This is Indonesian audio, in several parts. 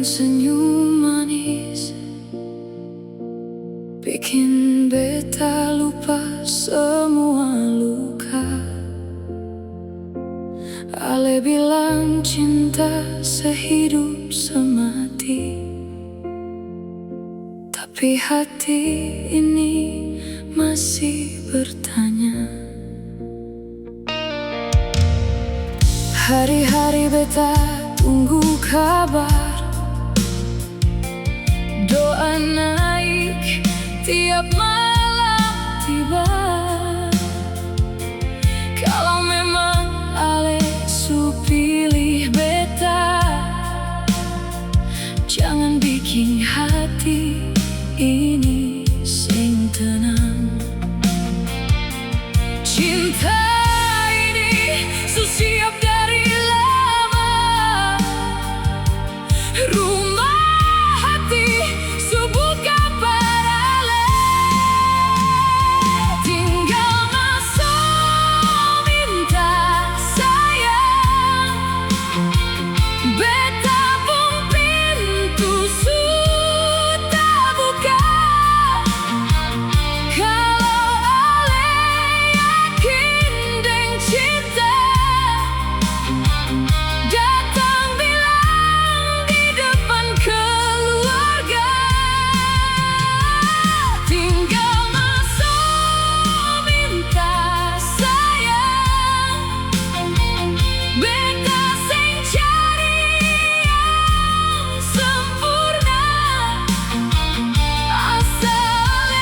senyum manis bikin beta lupa semua luka. Ale bilang cinta sehidup semati, tapi hati ini masih bertanya. Hari-hari beta tunggu kabar, doa naik tiap malam tiba. Kalau memang ale su pilih beta, jangan bikin hati ini sing tenang. Cinta ini su siap dari lama, rumah hati su buka paralel. Tinggal masuk minta sayang, beta pun pintu su tak buka. Kalau ale yakin deng cinta, datang bilang di depan keluarga. Tinggal masuk minta sayang, beta sing cari yang sempurna. Asal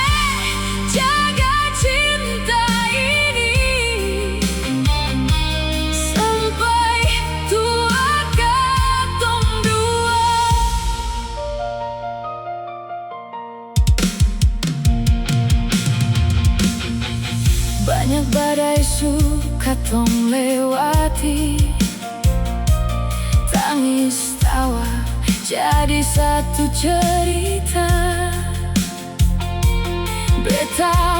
jaga cinta ini sampai tua katong dua. Banyak badai su katong lewati, tangis tawa jadi satu cerita. Beta